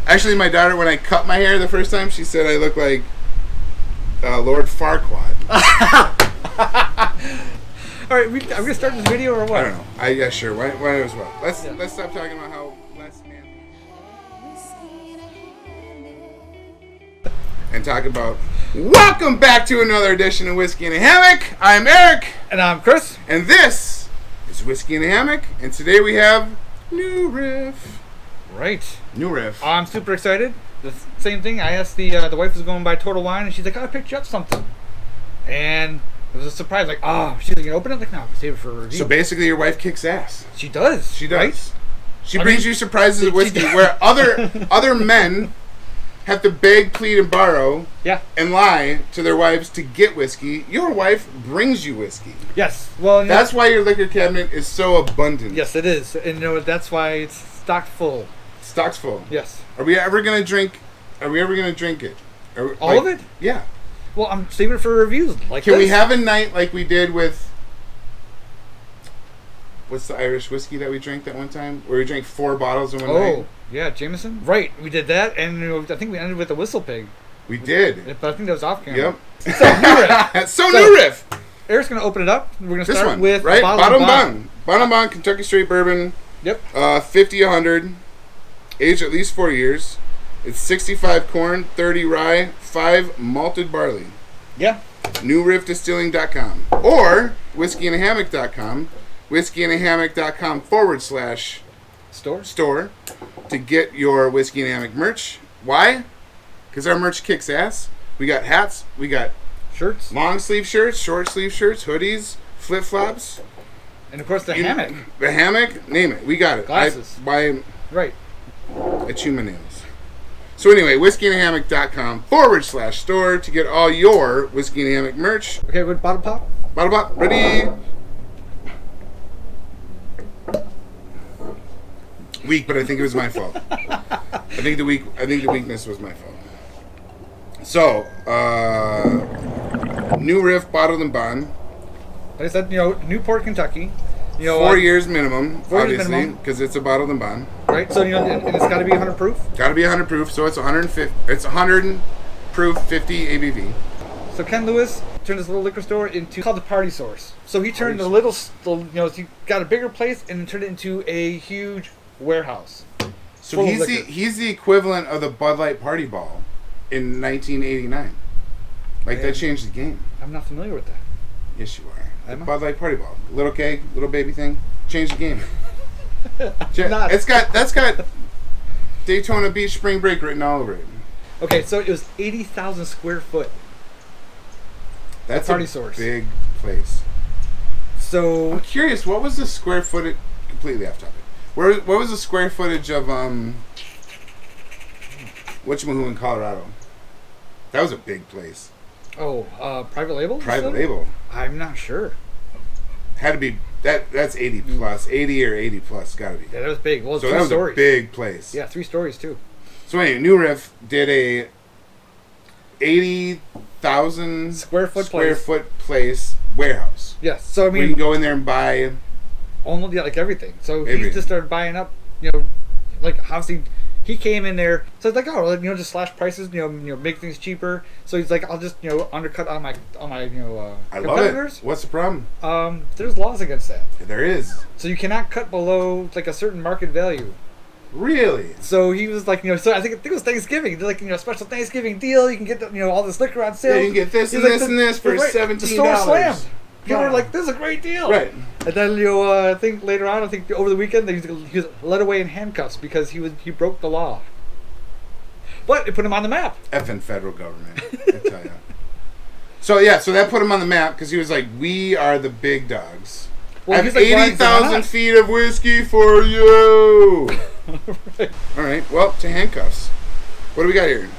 Actually, my daughter, when I cut my hair the first time, she said I look like Lord Farquaad. All right, are we gonna start this video or what? I don't know. Yeah, sure. Why as well? Let's stop talking about how less man and talk about. Welcome back to another edition of Whiskey in a Hammock. I'm Erik, and I'm Chris, and this is Whiskey in a Hammock. And today we have new Riff. Right. New Riff. I'm super excited. The same thing. I asked the wife was going to buy Total Wine, and she's like, "Oh, I picked you up something," and it was a surprise. Like, she's like, "You open it?" Like, no, save it for a review. So basically, your wife kicks ass. She does. She does. Right? She brings you surprises of whiskey where other men have to beg, plead, and borrow, and lie to their wives to get whiskey. Your wife brings you whiskey. Yes. Well, that's why your liquor cabinet is so abundant. Yes, it is, and that's why it's stocked full. Stock's full. Yes. Are we ever gonna drink? it? All of it? Yeah. Well, I'm saving it for reviews. Can we have a night like we did with? What's the Irish whiskey that we drank that one time? Where we drank 4 bottles in one night? Oh, yeah, Jameson. Right, we did that, and I think we ended with a Whistle Pig. We did. But I think that was off camera. Yep. So, new Riff. New Riff. Eric's going to open it up. We're going to start one, with right? Bottom Bond. Bottom Bond, Kentucky Straight Bourbon. Yep. 50-100. Aged at least 4 years. It's 65 corn, 30 rye, 5 malted barley. Yeah. NewRiffDistilling.com or WhiskeyInAHammock.com. WhiskeyInAHammock.com/store to get your Whiskey in a Hammock merch. Why? Because our merch kicks ass. We got hats, we got shirts, long sleeve shirts, short sleeve shirts, hoodies, flip flops, and of course the hammock. The hammock, name it, we got it. Glasses. I chew my nails. So anyway, WhiskeyInAHammock.com/store to get all your Whiskey in a Hammock merch. Okay, with bottle pop. Bottle pop, ready. Weak, but I think it was my fault. I think the weakness was my fault. So, new Riff, bottled and bond. Like I said, Newport, Kentucky. 4 years minimum, obviously, because it's a bottled and bond. Right. So and it's got to be 100 proof. Got to be 100 proof. So it's 150. It's 100 proof, 50 ABV. So Ken Lewis turned this little liquor store into called the Party Source. So he turned he got a bigger place and turned it into a huge warehouse. So he's the equivalent of the Bud Light Party Ball in 1989. That changed the game. I'm not familiar with that. Yes, you are. The Bud Light Party Ball, little keg, little baby thing, changed the game. That's got Daytona Beach Spring Break written all over it. Okay, so it was 80,000 square foot. That's Party Source. Big place. So I'm curious, what was the square footage? Completely off topic. What was the square footage of whatchamahoo in Colorado? That was a big place. Oh, private label? Private label. I'm not sure. Had to be that's 80 plus, 80 or 80 plus, gotta be. Yeah, that was big. Well, so that was a big place. Yeah, 3 stories too. So anyway, New Riff did a 80,000 square foot place warehouse. Yes. So I mean, we can go in there and buy almost everything. So he just started buying up. Obviously he came in there. So it's like, just slash prices. Make things cheaper. So he's like, I'll just undercut on my I competitors. love it. What's the problem? There's laws against that. There is. So you cannot cut below a certain market value. Really? So he was like, so I think it was Thanksgiving. They're like, special Thanksgiving deal. You can get all this liquor on sale. Yeah, you can get this and this and this for $17. The store slammed. People were like, this is a great deal. Right. And then, I think later on, over the weekend, he was led away in handcuffs because he broke the law. But it put him on the map. Effing federal government, I tell you. So that put him on the map because he was like, we are the big dogs. Well, I have 80,000 feet of whiskey for you. Right. All right. Well, to handcuffs. What do we got here?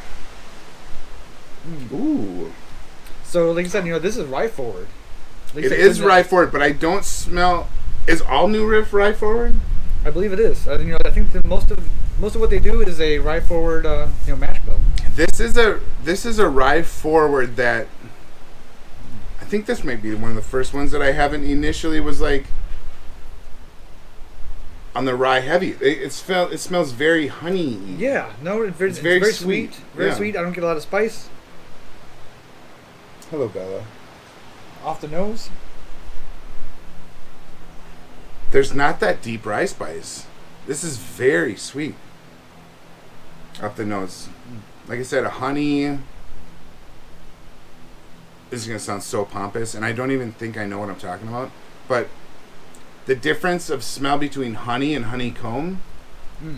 Ooh. So, like I said, this is rye forward. It is rye forward, but I don't smell. Is all New Riff rye forward? I believe it is. I think that most of what they do is a rye forward, mash bill. This is a rye forward that I think this might be one of the first ones that I haven't initially was like, on the rye heavy. It smells very honey. Yeah, no, it's very sweet. Very sweet. I don't get a lot of spice. Hello, Bella. Off the nose. There's not that deep rye spice. This is very sweet. Off the nose. Like I said, a honey. This is going to sound so pompous, and I don't even think I know what I'm talking about. But the difference of smell between honey and honeycomb,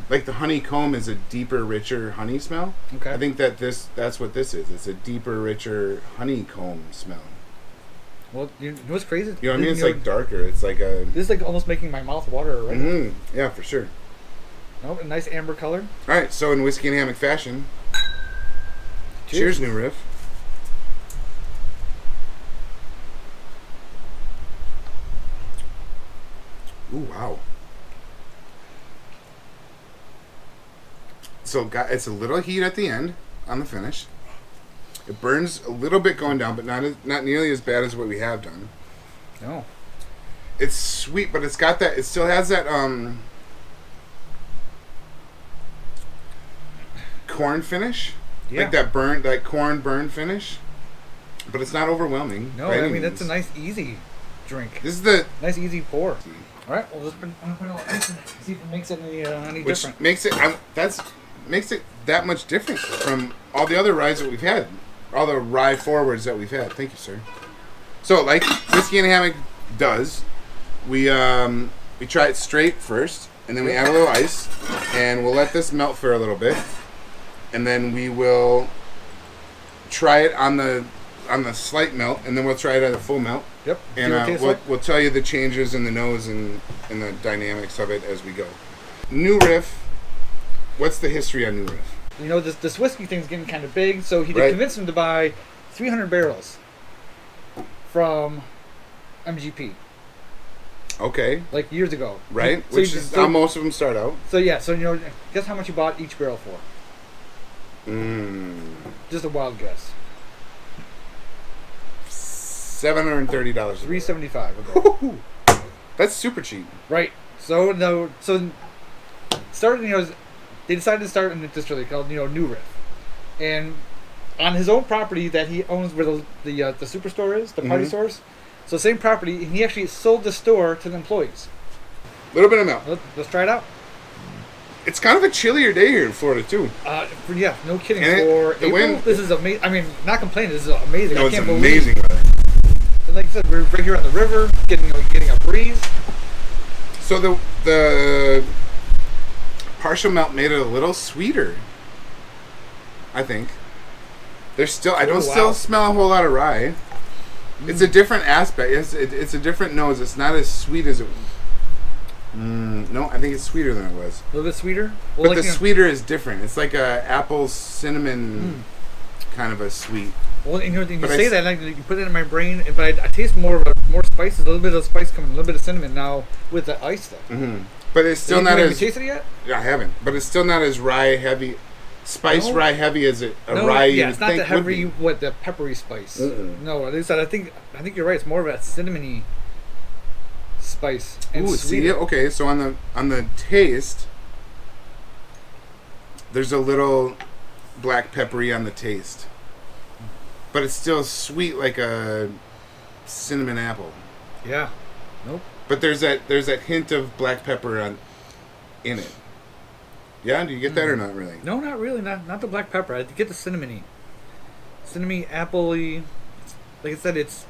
like the honeycomb is a deeper, richer honey smell. Okay. I think that's what this is. It's a deeper, richer honeycomb smell. Well, you know what's crazy? You know what I mean? It's like darker. It's like a... This is like almost making my mouth water already. Yeah, for sure. Oh, a nice amber color. All right, so in whiskey and hammock fashion, cheers, New Riff. Ooh, wow. So it's a little heat at the end on the finish. It burns a little bit going down, but not nearly as bad as what we have done. No. It's sweet, but it's got that. It still has that corn finish, like that corn burn finish. But it's not overwhelming. No, I mean that's a nice easy drink. This is the nice easy pour. All right, well, I'm gonna put it on ice and see if it makes it any different. Makes it that much different from all the other ryes that we've had, all the rye forwards that we've had. Thank you, sir. So, like whiskey and hammock does, we try it straight first, and then we add a little ice, and we'll let this melt for a little bit, and then we will try it on the slight melt, and then we'll try it at a full melt. Yep. And we'll tell you the changes in the nose and the dynamics of it as we go. New Riff. What's the history on New Riff? You know, this whiskey thing's getting kind of big, so he convinced him to buy 300 barrels from MGP. Okay. Like years ago. Right. Which is how most of them start out. So yeah, so you know, guess how much he bought each barrel for? Just a wild guess. $730. $375. That's super cheap. Right. So started. You know, they decided to start in a distillery called New Riff, and on his own property that he owns, where the superstore is, the party stores. So same property, and he actually sold the store to the employees. Little bit of milk. Let's try it out. It's kind of a chillier day here in Florida too. Yeah, no kidding. And for April, this is amazing. I mean, not complaining. This is amazing. No, I can't it's amazing weather. And like I said, we're right here on the river, getting a breeze. So the partial melt made it a little sweeter. I think. There's still I don't still smell a whole lot of rye. It's a different aspect. It's a different nose. It's not as sweet as it. No, I think it's sweeter than it was. A little bit sweeter, well, but the sweeter is different. It's like a apple cinnamon kind of a sweet. Well, and you say that, and you put it in my brain, but I taste more spices, a little bit of spice coming, a little bit of cinnamon now with the ice though. But it's still not as. Have you tasted it yet? I haven't, but it's still not as rye heavy. Rye heavy as rye. Yeah, it's not the heavy, the peppery spice. No, at least I think you're right. It's more of a cinnamony spice and sweet. Okay, so on the taste, there's a little black peppery on the taste, but it's still sweet like a cinnamon apple. Yeah. Nope. But there's that hint of black pepper in it. Yeah, do you get that or not really? No, not really. Not the black pepper. I get the cinnamony, apple-y. Like I said, it's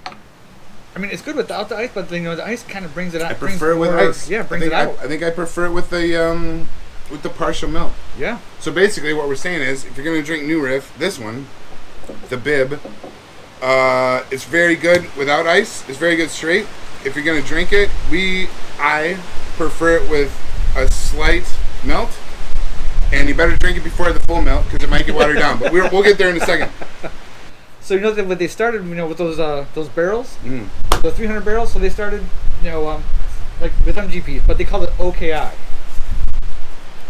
good without the ice, but the ice kind of brings it out. I prefer it with ice. Yeah, brings it out. I think I prefer it with the partial melt. Yeah. So basically, what we're saying is, if you're gonna drink New Riff, this one, the Bib, it's very good without ice. It's very good straight. If you're gonna drink it, I prefer it with a slight melt. And you better drink it before the full melt because it might get watered down. But we'll get there in a second. So when they started, with those barrels, the 300 barrels. So they started, like with MGP, but they called it OKI.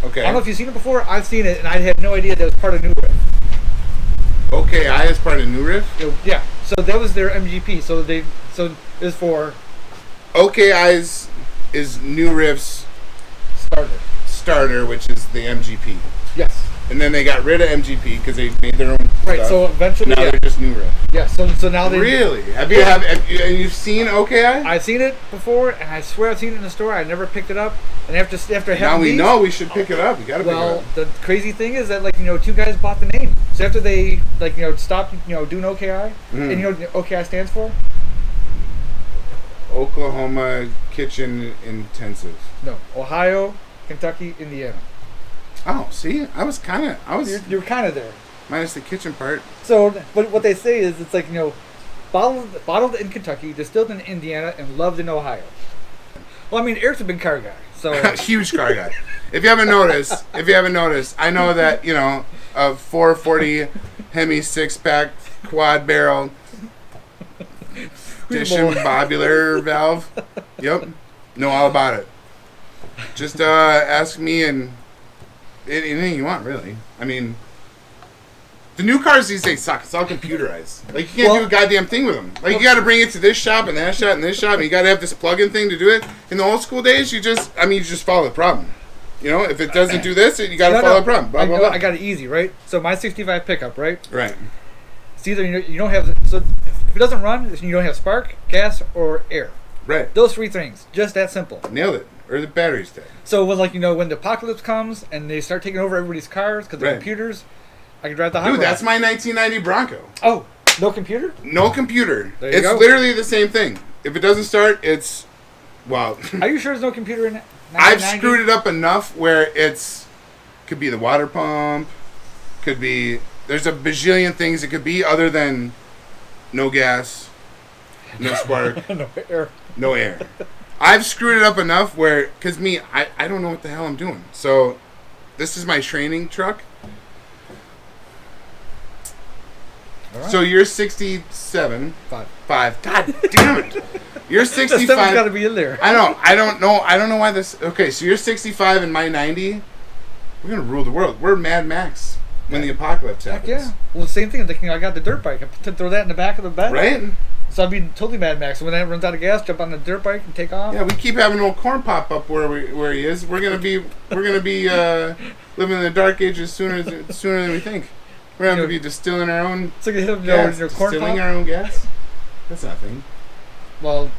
Okay. I don't know if you've seen it before. I've seen it, and I had no idea that was part of New Riff. OKI is part of New Riff? Yeah. So that was their MGP. So it was for. OKI's is New Riff's starter, which is the MGP. Yes. And then they got rid of MGP because they made their own stuff. So eventually, now they're just New Riff. Yeah. So now they really have you seen OKI? I've seen it before, and I swear I've seen it in the store. I never picked it up, and after having now we know we should pick it up. We gotta pick it up. Well, the crazy thing is that two guys bought the name. So after they stopped doing OKI, and you know what OKI stands for? Oklahoma Kitchen Intensive. No, Ohio, Kentucky, Indiana. Oh, see, You're kind of there. Minus the kitchen part. So, but what they say is it's bottled in Kentucky, distilled in Indiana, and loved in Ohio. Well, I mean, Eric's a big car guy, so huge car guy. If you haven't noticed, I know that a 440 Hemi 6-pack quad barrel disembobulator valve. Yep, know all about it. Just ask me and anything you want, really. I mean, the new cars these days suck. It's all computerized. Like, you can't do a goddamn thing with them. Like, you got to bring it to this shop and that shop and this shop, and you got to have this plug-in thing to do it. In the old school days, you just follow the problem. If it doesn't do this, you got to follow the problem. Blah, blah, blah. I got it easy, right? So my 65 pickup, right? Right. It's either you don't have, so if it doesn't run, you don't have spark, gas, or air. Right. Those three things. Just that simple. Nailed it. Or the batteries dead. So when when the apocalypse comes and they start taking over everybody's cars because they're computers, I can drive the hot rod. Dude, that's my 1990 Bronco. Oh, no computer? No computer. There you go. Literally the same thing. If it doesn't start, it's Are you sure there's no computer in it? I've screwed it up enough where could be the water pump, could be there's a bajillion things it could be other than no gas, no spark, no air. I've screwed it up enough where, because I don't know what the hell I'm doing. So, this is my training truck. All right. So, you're 67. Five. God damn it. You're 65. The 7's got to be in there. I know. I don't know why this. Okay, so you're 65 and my 90. We're going to rule the world. We're Mad Max when the apocalypse happens. Yeah. Well, the same thing. I got the dirt bike. I throw that in the back of the bed. Right? So I'd be totally Mad Max. When that runs out of gas, jump on the dirt bike and take off. Yeah, we keep having an old corn pop up where he is. We're gonna be living in the dark ages sooner than we think. We're gonna be distilling our own. So you hit gas, your corn distilling pop? our own gas. That's nothing. Well, you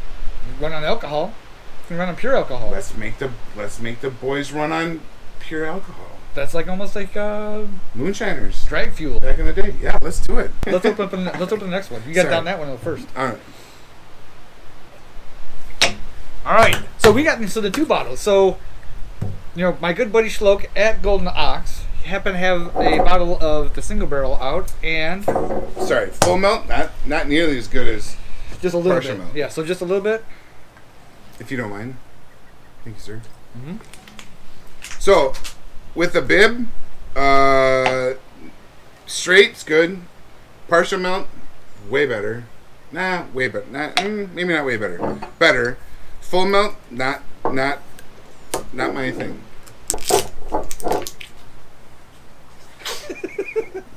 run on alcohol. You can run on pure alcohol. Let's make the boys run on pure alcohol. That's almost like moonshiners. Drag fuel. Back in the day. Yeah, let's do it. Let's open the next one. You got down that one first. All right. So we got the two bottles. So, my good buddy Schloke at Golden Ox happened to have a bottle of the single barrel out, and full melt, not nearly as good as just a little partial bit. Melt. Yeah, so just a little bit. If you don't mind. Thank you, sir. Mm-hmm. So, with the bib, straight's good. Partial melt, way better. Way better. Maybe not way better. Better. Full melt, not my thing.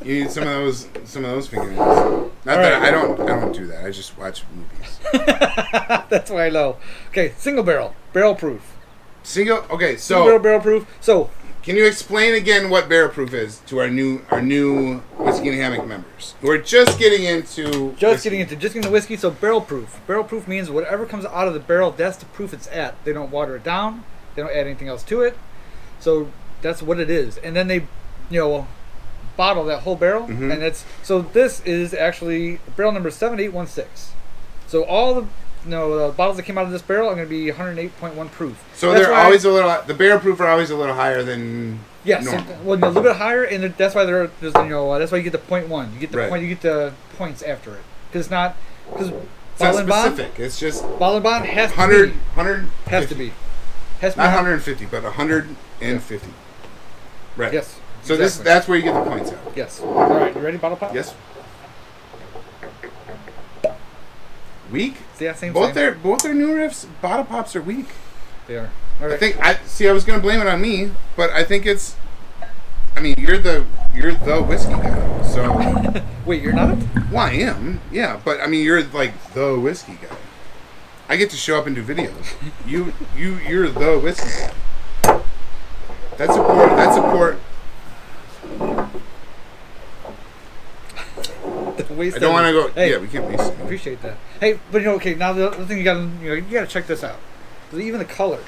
You need some of those fingernails. Not that I don't do that. I just watch movies. That's why I know. Okay, single barrel proof. Single barrel proof. So, can you explain again what barrel proof is to our new Whiskey and Hammock members who are just getting into the whiskey? So barrel proof means whatever comes out of the barrel, that's the proof it's at. They don't water it down. They don't add anything else to it. So that's what it is. And then they, bottle that whole barrel, and this is actually barrel number 7816. So all the bottles that came out of this barrel are going to be 108.1 proof. So they're always the barrel proof are always a little higher than normal. So, a little bit higher, and that's why that's why you get the 0.1. You get the point. You get the points after it because it's not specific. It's just bottle and bond has 100 has to be not 150, but 150. Yeah. Right. Yes. So exactly. That's where you get the points out. Yes. All right. You ready? Bottle pop. Yes. Weak. See, that same. Both their new riffs bottle pops are weak. They are. All right. I was going to blame it on me, but I think it's. I mean, you're the whiskey guy. So. Wait, you're not? Well, I am. Yeah, but I mean, you're like the whiskey guy. I get to show up and do videos. You're the whiskey guy. That's a pour. That's a pour. I don't want to go. Hey, yeah, we can't waste it. Appreciate that. Hey, but okay. Now the other thing you gotta check this out. Even the color.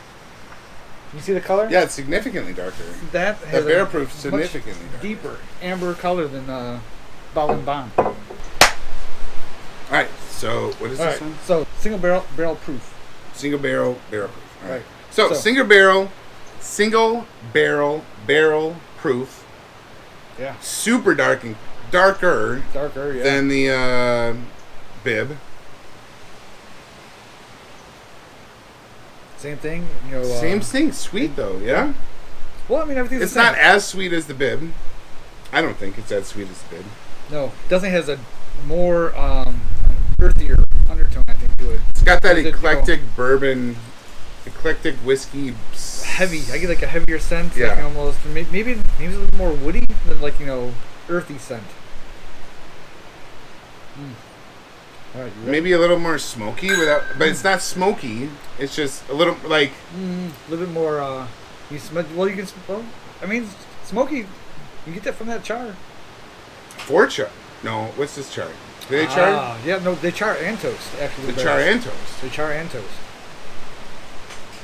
You see the color? Yeah, it's significantly darker. That has the barrel proof significantly darker. Deeper amber color than Ballin Bond. All right. So what is this one? So single barrel proof. Single barrel proof. All right. So single barrel proof. Yeah. Super darker. Yeah. Than the bib. Same thing, Same thing, sweet though, yeah. Well, I mean, everything's it's the same. not as sweet as the bib. I don't think it's as sweet as the bib. No, definitely has a more earthier undertone, I think, to it. It's got that eclectic bourbon, eclectic whiskey. Heavy. I get like a heavier scent. Yeah. Like almost maybe a little more woody than like earthy scent. All right, maybe a little more smoky but it's not smoky. It's just a little like a little bit more. You smell. Well, you can. Well, I mean, smoky. You get that from that char. Char. No, what's this char? Do they char? Yeah, no, they char and toast. Actually, the char and toast. They char and toast.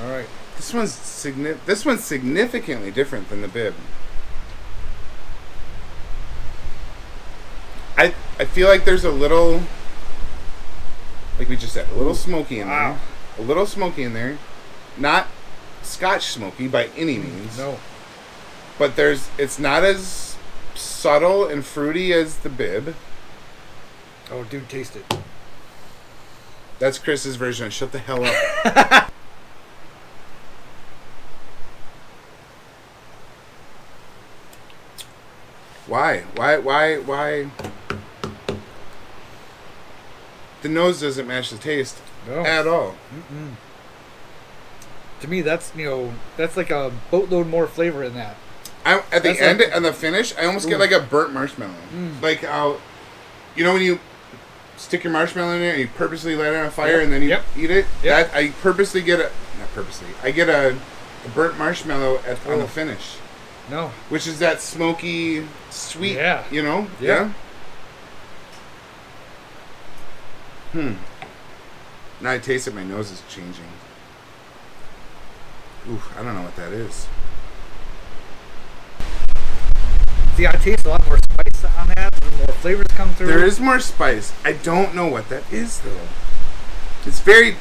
All right. This one's significantly different than the bib. I feel like there's a little, like we just said, a little smoky in there. A little smoky in there. Not Scotch smoky by any means. No. But it's not as subtle and fruity as the bib. Oh, dude, taste it. That's Chris's version. Shut the hell up. Why? The nose doesn't match the taste at all. Mm-mm. To me, that's like a boatload more flavor in that. At the end, on the finish, I almost get like a burnt marshmallow. Like when you stick your marshmallow in there and you purposely light it on fire and then you eat it. Yep. That I purposely get I get a burnt marshmallow on the finish. No. Which is that smoky, sweet. Yeah. Yeah. Now I taste it, my nose is changing. Oof, I don't know what that is. See, I taste a lot more spice on that, and more flavors come through. There is more spice. I don't know what that is though. It's very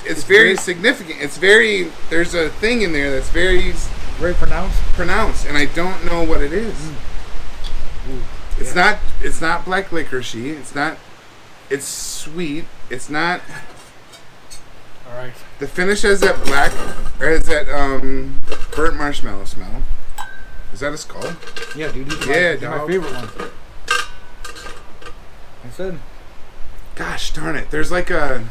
significant. There's a thing in there that's very pronounced, and I don't know what it is. Ooh, it's not black licoricey. It's sweet. It's not. All right. The finish has that burnt marshmallow smell. Is that a skull? Yeah, dude. These are my favorite ones. I said. Gosh darn it! There's like a.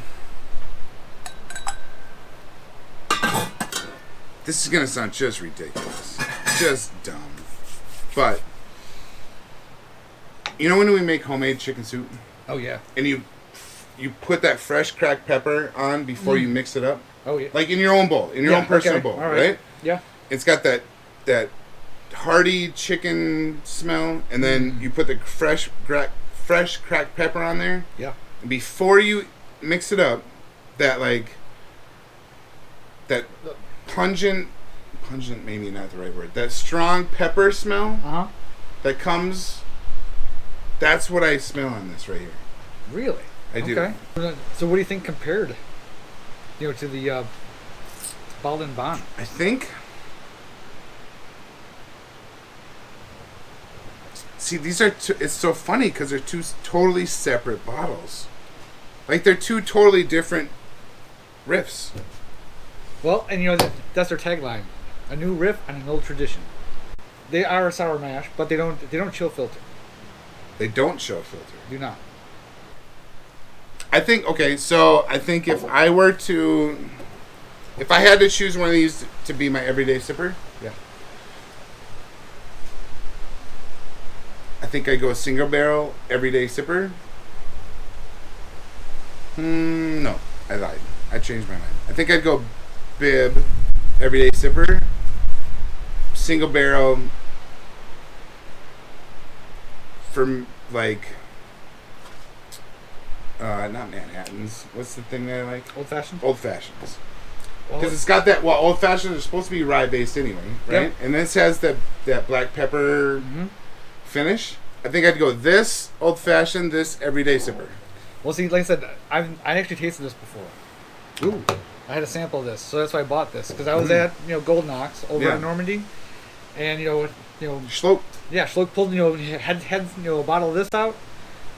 This is gonna sound just ridiculous, just dumb, but when we make homemade chicken soup? Oh yeah. And you put that fresh cracked pepper on before you mix it up. Oh yeah. Like in your own bowl, in your own personal bowl, right? Yeah. It's got that hearty chicken smell, and then you put the fresh cracked pepper on there. Yeah. And before you mix it up, that pungent, maybe not the right word. That strong pepper smell. That comes. That's what I smell on this right here. Really? I do. Okay. So what do you think compared, to the Ballin Bond? I think. See, these are it's so funny because they're two totally separate bottles. Like they're two totally different riffs. Well, and that's their tagline: a new riff and an old tradition. They are a sour mash, but they don't chill filter. They don't chill filter. Do not. I think if I had to choose one of these to be my everyday sipper, yeah, I think I'd go a single barrel everyday sipper. No, I lied. I changed my mind. I think I'd go bib everyday sipper. single barrel from like not Manhattans. What's the thing that I like? Old fashioned. Old fashions. Well, Because it's got that. Well, old fashions are supposed to be rye based anyway, right? Yep. And this has that black pepper finish. I think I'd go this old fashioned, this everyday sipper. well, see, like I said, I actually tasted this before. Ooh. I had a sample of this, so that's why I bought this because I was at Golden Ox over in Normandy, and Schloke. Yeah, Schloke pulled had a bottle of this out,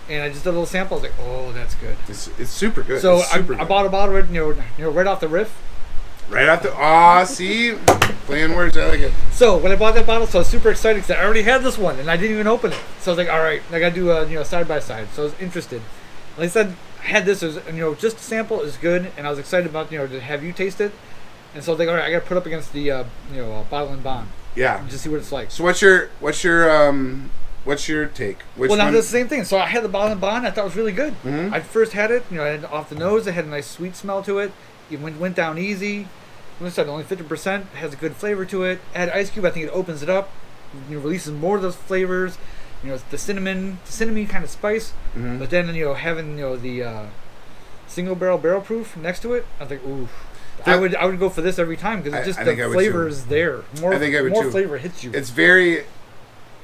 and I just did a little sample. I was like, oh, that's good. It's super good. So I I bought a bottle of it, right off the Riff. Right out the see, playing words. I like it. So when I bought that bottle, so I was super excited because I already had this one and I didn't even open it. So I was like, all right, I gotta do a side by side. So I was interested. Like I said, I had this. It was, just a sample is good, and I was excited about to have you taste it. And so I was like, all right, I gotta put up against the bottle and bond. Yeah. And just see what it's like. So what's your take? Which now one? it's the same thing. So I had the bottle and bond. I thought it was really good. Mm-hmm. I first had it. I had it off the nose. It had a nice sweet smell to it. It went down easy. Like I said, only 50%. It has a good flavor to it. Add ice cube. I think it opens it up. Releases more of those flavors. It's the cinnamon kind of spice. Mm-hmm. But then having the single barrel proof next to it, I think ooh. I would go for this every time because the flavor is there. More flavor hits you.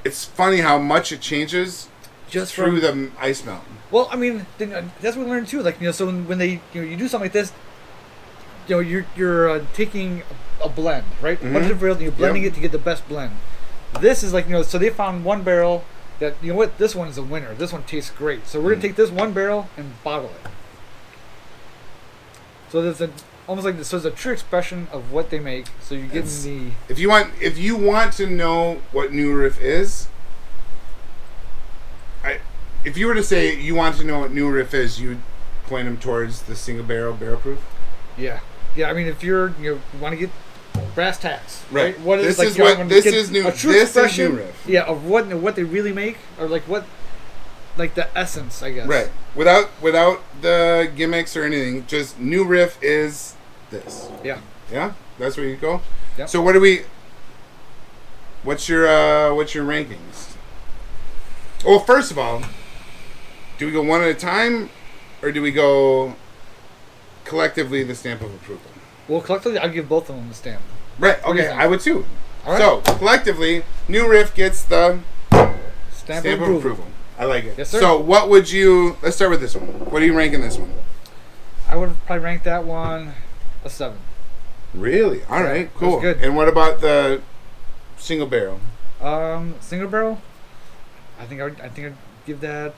It's funny how much it changes just through the ice melt. Well, I mean, that's what we learned too. Like so when they you do something like this, you're taking a blend, right? Mm-hmm. A bunch of barrels, and you're blending it to get the best blend. This is like so they found one barrel that what, this one is a winner. This one tastes great. So we're gonna take this one barrel and bottle it. So there's almost like this. So it's a true expression of what they make. So you're getting the. If you want to know what New Riff is, if you were to say you want to know what New Riff is, you'd point them towards the single barrel proof. Yeah. I mean, if you want to get brass tacks, right? What is this like? This is new. This is New Riff. Yeah, of what they really make, or like what, like the essence, I guess. Right. Without the gimmicks or anything, just New Riff is this. Yeah. Yeah. That's where you go. Yep. So what's your rankings? Well, first of all, do we go one at a time, or do we go collectively the stamp of approval? Well, collectively, I'd give both of them the stamp. Right. Okay, I would too. All right. So collectively, New Riff gets the stamp of approval. I like it. Yes, sir. So what would you? Let's start with this one. What are you ranking this one? I would probably rank that one a 7. Really? All right. Cool. That's good. And what about the single barrel? Single barrel. I think I'd give that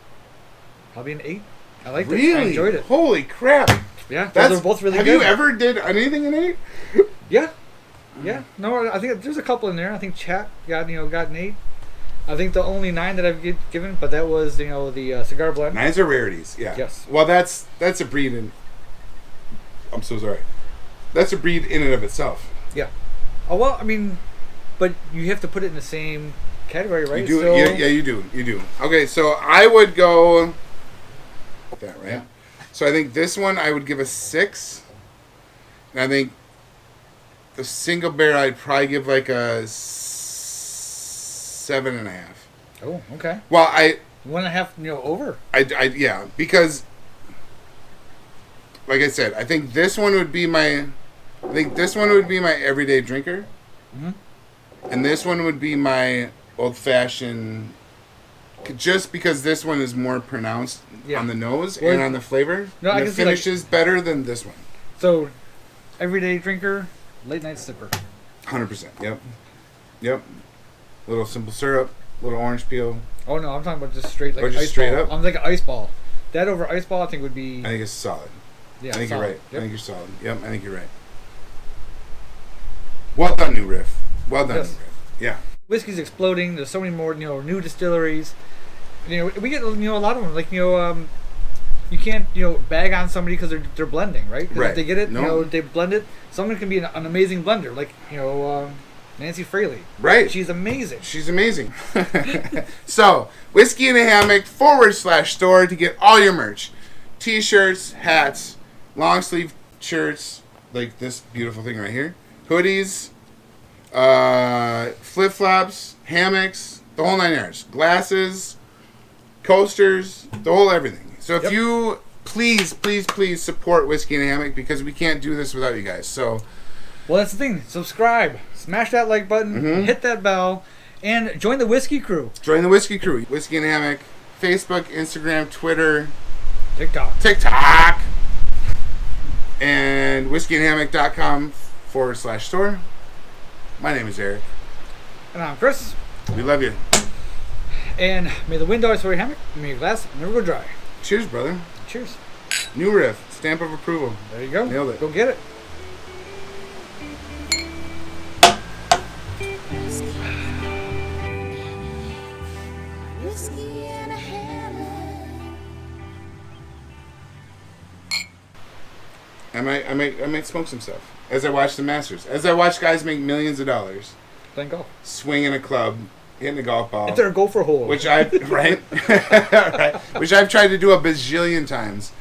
probably an 8. I liked it. I enjoyed it. Holy crap! Yeah, those are both really good. Have you ever did anything in 8? Yeah. No, I think there's a couple in there. I think Chat got an 8. I think the only 9 that I've given, but that was the cigar blend. 9s are rarities. Yeah. Yes. Well, that's a breed in. I'm so sorry. That's a breed in and of itself. Yeah. Oh well, I mean, but you have to put it in the same category, right? You do. So, yeah, you do. You do. Okay, so I would go. That right. Yeah. So I think this one I would give a 6. And I think the single barrel I'd probably give like a 7.5. Oh, okay. Well, 1.5, over. Yeah, because like I said, I think this one would be my everyday drinker. Mm-hmm. And this one would be my old fashioned, just because this one is more pronounced on the nose and on the flavor. No, and the finish is better than this one. So, everyday drinker, late night sipper. 100%. Yep. Little simple syrup, little orange peel. Oh no, I'm talking about just straight like ice straight ball. I'm like an ice ball. That over ice ball, I think would be. I think it's solid. Yeah, I think solid. You're right. Yep. I think you're solid. Yep, I think you're right. Well done, New Riff. Well done, New Riff. Yeah. Whiskey's exploding. There's so many more, new distilleries. We get a lot of them. Like you can't bag on somebody because they're blending, right? Right. If they get it, they blend it. Someone can be an amazing blender, like Nancy Fraley. Right. She's amazing. So, Whiskey in a Hammock /store to get all your merch. T-shirts, hats, long sleeve shirts, like this beautiful thing right here. Hoodies, flip flops, hammocks, the whole 9 yards. Glasses, coasters, the whole everything. So if you please support Whiskey and a Hammock, because we can't do this without you guys. So, well, that's the thing. Subscribe, smash that like button, hit that bell, and join the Whiskey Crew. Join the Whiskey Crew. Whiskey and a Hammock, Facebook, Instagram, Twitter, TikTok, and whiskeyandhammock.com/store. My name is Eric. And I'm Chris. We love you. And may the wind always fill your hammock, and may your glass never go dry. Cheers, brother. Cheers. New Riff, stamp of approval. There you go. Nailed it. Go get it. Whiskey and a hammock. I might smoke some stuff as I watch the Masters. As I watch guys make millions of dollars. Playing golf. Swinging a club, hitting a golf ball. It's our gopher hole. Which I've right? Right. Which I've tried to do a bazillion times.